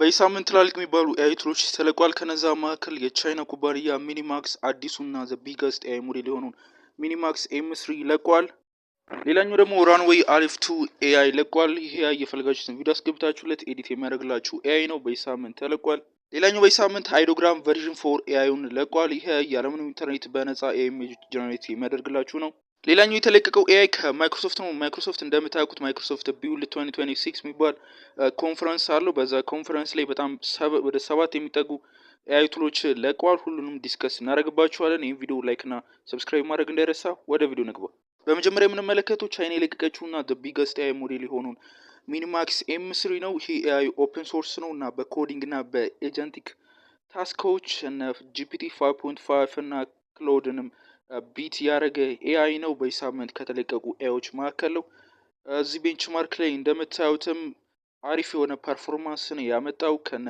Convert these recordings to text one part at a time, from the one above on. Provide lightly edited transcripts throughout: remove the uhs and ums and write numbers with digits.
በሳምንት ትላልቅ የሚባሉ ኤአይ ቱሎች ተለቋል። ከነዛ መካከል የቻይና ኩባንያ ሚኒማክስ አዲሱና ዘ ቢገስት ኤአይ ሞዴል የሆነውን ሚኒማክስ ኤም3 ለቋል። ሌላኛው ደግሞ ራንዌይ አሊፍ 2 ኤአይ ለቋል። ይሄ ኤአይ የፈለጋችሁትን ቪዲዮ አስገብታችሁለት ኤዲት የሚያደርግላችሁ ኤአይ ነው። በሳምንት ተለቋል። ሌላኛው በሳምንት ሃይዶግራም ቨርዥን 4 ኤአይውን ለቋል። ይሄ ኤአይ ያለምንም ኢንተርኔት በነፃ ኢሜጅ ጀነሬት የሚያደርግላችሁ ነው። ሌላኛው የተለቀቀው ኤአይ ከማይክሮሶፍት ነው። ማይክሮሶፍት እንደምታውቁት ማይክሮሶፍት ቢውልድ 2026 የሚባል ኮንፈረንስ አለው። በዛ ኮንፈረንስ ላይ በጣም ወደ 7 የሚጠጉ ኤአይ ቱሎች ለቋል። ሁሉንም ዲስከስ እናደርግባቸዋለን። ይህን ቪዲዮ ላይክ እና ሰብስክራይብ ማድረግ እንዳይረሳ። ወደ ቪዲዮ ንግባ። በመጀመሪያ የምንመለከተው ቻይና የለቀቀችውና ዘ ቢገስት ኤአይ ሞዴል የሆነውን ሚኒማክስ ኤም3 ነው። ይሄ ኤአይ ኦፕን ሶርስ ነው እና በኮዲንግ እና በኤጀንቲክ ታስኮች እና ጂፒቲ 5.5 እና ክሎድንም ቢት ያደረገ ኤአይ ነው። በሳምንት ከተለቀቁ ኤአዮች መካከል ነው። እዚህ ቤንችማርክ ላይ እንደምታዩትም አሪፍ የሆነ ፐርፎርማንስ ነው ያመጣው። ከነ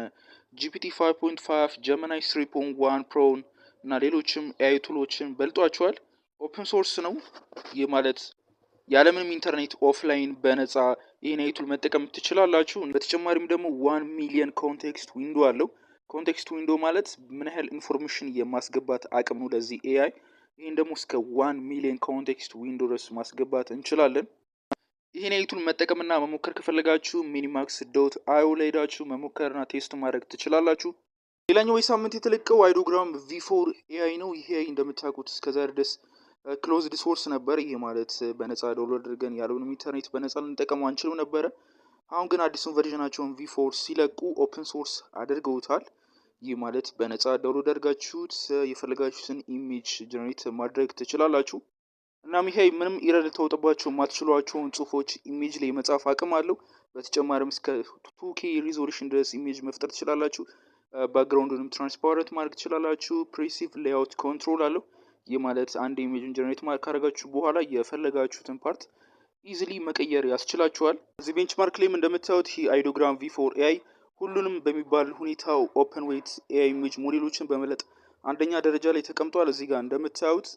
ጂፒቲ 5.5 ጀሚናይ 3.1 ፕሮ እና ሌሎችም ኤአይ ቱሎችን በልጧቸዋል። ኦፕን ሶርስ ነው። ይህ ማለት ያለምንም ኢንተርኔት ኦፍላይን በነፃ ይህን ኤአይ ቱል መጠቀም ትችላላችሁ። በተጨማሪም ደግሞ 1 ሚሊዮን ኮንቴክስት ዊንዶ አለው። ኮንቴክስት ዊንዶ ማለት ምን ያህል ኢንፎርሜሽን የማስገባት አቅም ነው ለዚህ ኤአይ። ይህን ደግሞ እስከ 1 ሚሊዮን ኮንቴክስት ዊንዶ ድረስ ማስገባት እንችላለን። ይህን ኤአይ ቱል መጠቀምና መሞከር ከፈለጋችሁ ሚኒማክስ ዶት አዮ ላይ ሄዳችሁ መሞከርና ቴስት ማድረግ ትችላላችሁ። ሌላኛው የሳምንት የተለቀው ሃይዶግራም ቪ4 ኤአይ ነው። ይሄ እንደምታውቁት እስከዛሬ ድረስ ክሎዝድ ሶርስ ነበር። ይሄ ማለት በነፃ ዳውንሎድ አድርገን ያለውንም ኢንተርኔት በነፃ ልንጠቀመው አንችልም ነበረ። አሁን ግን አዲሱን ቨርዥናቸውን ቪ4 ሲለቁ ኦፕን ሶርስ አድርገውታል። ይህ ማለት በነፃ ዳውንሎድ አድርጋችሁት የፈለጋችሁትን ኢሜጅ ጀነሬት ማድረግ ትችላላችሁ። እናም ይሄ ምንም ኢረር ልታወጣባቸው የማትችሏቸውን ጽሁፎች ኢሜጅ ላይ የመጻፍ አቅም አለው። በተጨማሪም እስከ 2K ሪዞሉሽን ድረስ ኢሜጅ መፍጠር ትችላላችሁ። ባክግራውንዱንም ትራንስፓረንት ማድረግ ትችላላችሁ። ፕሬሲቭ ሌአውት ኮንትሮል አለው። ይህ ማለት አንድ ኢሜጅን ጀነሬት ካደረጋችሁ በኋላ የፈለጋችሁትን ፓርት ኢዚሊ መቀየር ያስችላችኋል። እዚህ ቤንችማርክ ላይም እንደምታዩት ይህ ሃይዶግራም ቪ4 ኤአይ ሁሉንም በሚባል ሁኔታው ኦፕን ዌይት ኤአይ ኢሜጅ ሞዴሎችን በመለጥ አንደኛ ደረጃ ላይ ተቀምጧል። እዚህ ጋር እንደምታዩት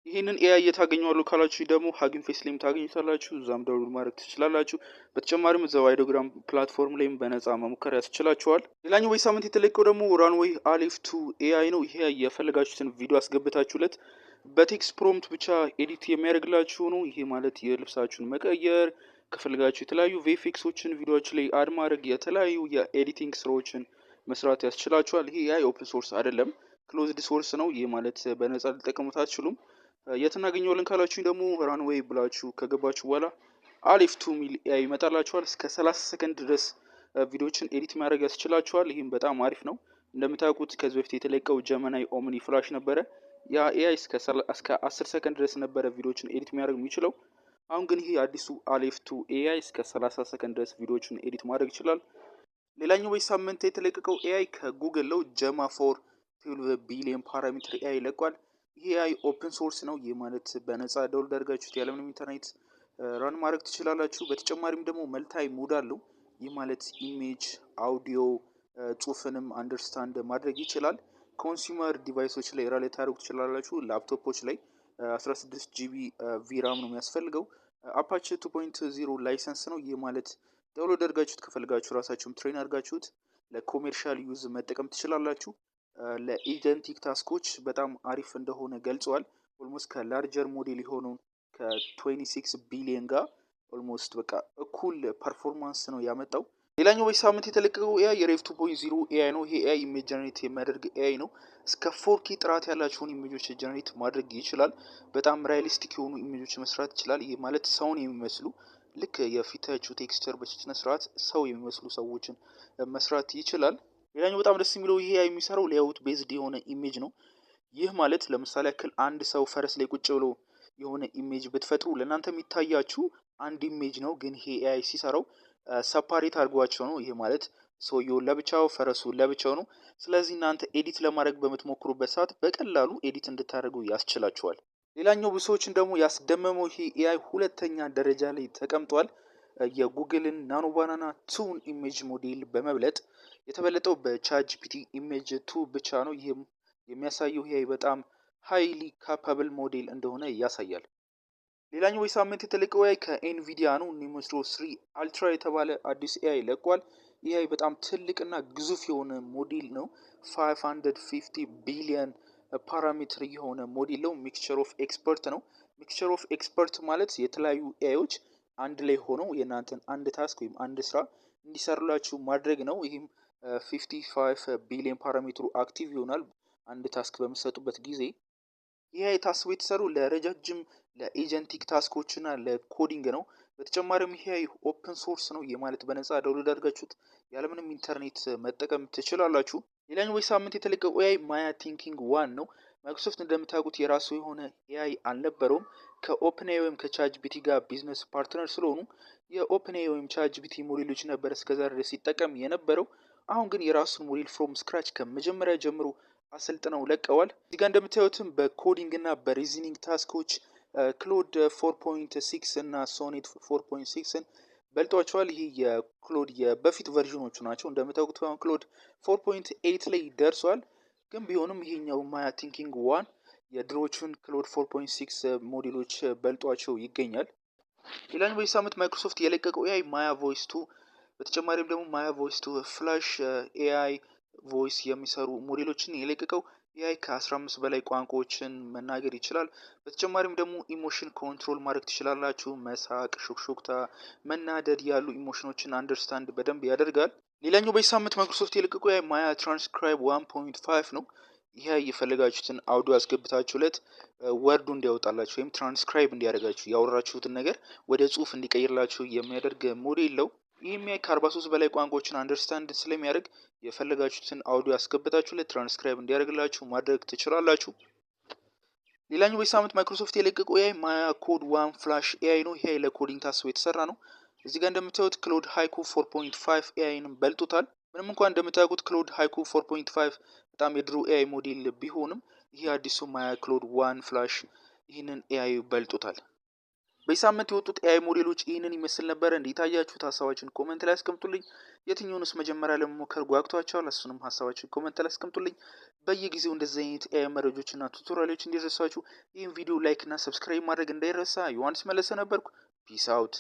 ይህንን ኤአይ የታገኘዋለሁ ካላችሁ ደግሞ ሀጊንግ ፌስ ላይም ታገኙታላችሁ። እዛም ዳውንሎድ ማድረግ ትችላላችሁ። በተጨማሪም እዛው ሃይዶግራም ፕላትፎርም ላይም በነፃ መሞከር ያስችላችኋል። ሌላኛው በሳምንት የተለቀው ደግሞ ራንዌይ አሊፍ 2 ኤአይ ነው። ይሄ የፈለጋችሁትን ቪዲዮ አስገብታችሁለት በቴክስት ፕሮምፕት ብቻ ኤዲት የሚያደርግላችሁ ነው። ይሄ ማለት የልብሳችሁን መቀየር ከፈለጋችሁ የተለያዩ ቪኤፍኤክሶችን ቪዲዮዎች ላይ አድ ማድረግ የተለያዩ የኤዲቲንግ ስራዎችን መስራት ያስችላችኋል። ይሄ ኤአይ ኦፕን ሶርስ አይደለም፣ ክሎዝድ ሶርስ ነው። ይህ ማለት በነፃ ልጠቀሙት አትችሉም። የት እናገኘዋለን ካላችሁ ደግሞ ራንዌይ ብላችሁ ከገባችሁ በኋላ አሊፍ 2 ሚል ኤአይ ይመጣላችኋል። እስከ 30 ሰከንድ ድረስ ቪዲዮዎችን ኤዲት ማድረግ ያስችላችኋል። ይህም በጣም አሪፍ ነው። እንደምታውቁት ከዚህ በፊት የተለቀው ጀሚናይ ኦምኒ ፍላሽ ነበረ። ያ ኤአይ እስከ 10 ሰከንድ ድረስ ነበረ ቪዲዮዎችን ኤዲት የሚያደርግ የሚችለው። አሁን ግን ይሄ አዲሱ አሊፍ 2 ኤአይ እስከ 30 ሰከንድ ድረስ ቪዲዮዎችን ኤዲት ማድረግ ይችላል። ሌላኛው በሳምንት የተለቀቀው ኤአይ ከጉግል ነው። ጀማ 4 12 ቢሊዮን ፓራሜትር ኤአይ ለቋል። ይሄ ኤአይ ኦፕን ሶርስ ነው። ይህ ማለት በነፃ ዳውንሎድ አድርጋችሁት ያለምንም ኢንተርኔት ራን ማድረግ ትችላላችሁ። በተጨማሪም ደግሞ መልታይ ሞድ አለው። ይህ ማለት ኢሜጅ፣ አውዲዮ፣ ጽሁፍንም አንደርስታንድ ማድረግ ይችላል። ኮንሱመር ዲቫይሶች ላይ ራን ልታደርጉ ትችላላችሁ። ላፕቶፖች ላይ 16 ጂቢ ቪራም ነው የሚያስፈልገው። አፓቼ 2.0 ላይሰንስ ነው። ይህ ማለት ዳውንሎድ አድርጋችሁት ከፈልጋችሁ ራሳችሁም ትሬን አድርጋችሁት ለኮሜርሻል ዩዝ መጠቀም ትችላላችሁ። ለኤጀንቲክ ታስኮች በጣም አሪፍ እንደሆነ ገልጸዋል። ኦልሞስት ከላርጀር ሞዴል የሆነውን ከ26 ቢሊዮን ጋር ኦልሞስት በቃ እኩል ፐርፎርማንስ ነው ያመጣው። ሌላኛው በዚህ ሳምንት የተለቀቀው ኤአይ የሬቭ 2.0 ኤአይ ነው። ይሄ ኤአይ ኢሜጅ ጀነሬት የሚያደርግ ኤአይ ነው። እስከ 4K ጥራት ያላቸውን ኢሜጆች ጀነሬት ማድረግ ይችላል። በጣም ሪያሊስቲክ የሆኑ ኢሜጆች መስራት ይችላል። ይሄ ማለት ሰውን የሚመስሉ ልክ የፊታችሁ ቴክስቸር በስነ ስርዓት ሰው የሚመስሉ ሰዎችን መስራት ይችላል። ሌላኛው በጣም ደስ የሚለው ይሄ የሚሰራው ሌአውት ቤዝድ የሆነ ኢሜጅ ነው። ይህ ማለት ለምሳሌ ያክል አንድ ሰው ፈረስ ላይ ቁጭ ብሎ የሆነ ኢሜጅ ብትፈጥሩ ለእናንተ የሚታያችሁ አንድ ኢሜጅ ነው። ግን ይሄ ኤአይ ሲሰራው ሰፓሬት አድርጓቸው ነው። ይሄ ማለት ሰውየው ለብቻው ፈረሱ ለብቻው ነው። ስለዚህ እናንተ ኤዲት ለማድረግ በምትሞክሩበት ሰዓት በቀላሉ ኤዲት እንድታደርጉ ያስችላችኋል። ሌላኛው ብዙዎችን ደግሞ ያስደመመው ይሄ ኤአይ ሁለተኛ ደረጃ ላይ ተቀምጧል። የጉግልን ናኖ ባናና 2 ኢሜጅ ሞዴል በመብለጥ የተበለጠው በቻት ጂፒቲ ኢሜጅ 2 ብቻ ነው። ይህም የሚያሳየው ኤአይ በጣም ሃይሊ ካፓብል ሞዴል እንደሆነ ያሳያል። ሌላኛው የሳምንት የተለቀው ኤአይ ከኤንቪዲያ ነው። ኒሞስሮ 3 አልትራ የተባለ አዲስ ኤአይ ለቋል። ኤአይ በጣም ትልቅና ግዙፍ የሆነ ሞዴል ነው። 550 ቢሊየን ፓራሜትር የሆነ ሞዴል ነው። ሚክስቸር ኦፍ ኤክስፐርት ነው። ሚክስቸር ኦፍ ኤክስፐርት ማለት የተለያዩ ኤአዮች አንድ ላይ ሆነው የእናንተን አንድ ታስክ ወይም አንድ ስራ እንዲሰሩላችሁ ማድረግ ነው። ይህም 55 ቢሊየን ፓራሜትሩ አክቲቭ ይሆናል አንድ ታስክ በምትሰጡበት ጊዜ። ኤአይ ታስቦ የተሰሩ ለረጃጅም ለኤጀንቲክ ታስኮች እና ለኮዲንግ ነው። በተጨማሪም ኤአይ ኦፕን ሶርስ ነው። ይህ ማለት በነፃ ዳውንሎድ አድርጋችሁት ያለምንም ኢንተርኔት መጠቀም ትችላላችሁ። ሌላኛው በዚህ ሳምንት የተለቀቀው ኤአይ ማያ ቲንኪንግ ዋን ነው። ማይክሮሶፍት እንደምታውቁት የራሱ የሆነ ኤአይ አልነበረውም። ከኦፕን ኤአይ ወይም ከቻትጂፒቲ ጋር ቢዝነስ ፓርትነር ስለሆኑ የኦፕን ኤአይ ወይም ቻትጂፒቲ ሞዴሎች ነበር እስከዛ ድረስ ሲጠቀም የነበረው። አሁን ግን የራሱን ሞዴል ፍሮም ስክራች ከመጀመሪያ ጀምሮ አሰልጥነው ለቀዋል። እዚህ ጋር እንደምታዩትም በኮዲንግ እና በሪዝኒንግ ታስኮች ክሎድ 4.6 እና ሶኔት 4.6ን በልጧቸዋል። ይህ የክሎድ የበፊት ቨርዥኖቹ ናቸው። እንደምታውቁት አሁን ክሎድ 4.8 ላይ ደርሷል። ግን ቢሆንም ይሄኛው ማያ ቲንኪንግ ዋን የድሮዎቹን ክሎድ 4.6 ሞዴሎች በልጧቸው ይገኛል። ሌላኛው በዚህ ሳምንት ማይክሮሶፍት የለቀቀው ኤአይ ማያ ቮይስ 2፣ በተጨማሪም ደግሞ ማያ ቮይስ 2 ፍላሽ ኤአይ ቮይስ የሚሰሩ ሞዴሎችን የለቀቀው። ኤአይ ከ15 በላይ ቋንቋዎችን መናገር ይችላል። በተጨማሪም ደግሞ ኢሞሽን ኮንትሮል ማድረግ ትችላላችሁ። መሳቅ፣ ሹክሹክታ፣ መናደድ ያሉ ኢሞሽኖችን አንደርስታንድ በደንብ ያደርጋል። ሌላኛው በዚህ ሳምንት ማይክሮሶፍት የለቀቀው ኤአይ ማያ ትራንስክራይብ 1.5 ነው። ይህ የፈለጋችሁትን አውዲዮ አስገብታችሁለት ወርዱ እንዲያወጣላችሁ ወይም ትራንስክራይብ እንዲያደርጋችሁ ያወራችሁትን ነገር ወደ ጽሁፍ እንዲቀይርላችሁ የሚያደርግ ሞዴል ነው። ይህም ከ43 በላይ ቋንቋዎችን አንደርስታንድ ስለሚያደርግ የፈለጋችሁትን አውዲዮ አስገብታችሁለት ትራንስክራይብ እንዲያደርግላችሁ ማድረግ ትችላላችሁ። ሌላኛው በዚህ ሳምንት ማይክሮሶፍት የለቀቀው ኤአይ ማያ ኮድ 1 ፍላሽ ኤአይ ነው። ይሄ ለኮዲንግ ታስቦ የተሰራ ነው። እዚህ ጋር እንደምታዩት ክሎድ ሃይኩ 4.5 ኤአይንም በልጦታል። ምንም እንኳን እንደምታውቁት ክሎድ ሃይኩ 4.5 በጣም የድሮ ኤአይ ሞዴል ቢሆንም ይህ አዲሱ ማያ ክሎድ 1 ፍላሽ ይህንን ኤአይ በልጦታል። በዚህ ሳምንት የወጡት ኤአይ ሞዴሎች ይህንን ይመስል ነበረ። እንዲታያችሁት ሀሳባችን ኮመንት ላይ አስቀምጡልኝ። የትኛውንስ መጀመሪያ ለመሞከር ጓጉቷቸዋል? እሱንም ሀሳባችን ኮመንት ላይ አስቀምጡልኝ። በየጊዜው እንደዚህ አይነት ኤአይ መረጃዎችና ቱቶሪያሎች እንዲደርሳችሁ ይህን ቪዲዮ ላይክ እና ሰብስክራይብ ማድረግ እንዳይረሳ። ዮሐንስ መለሰ ነበርኩ። ፒስ አውት።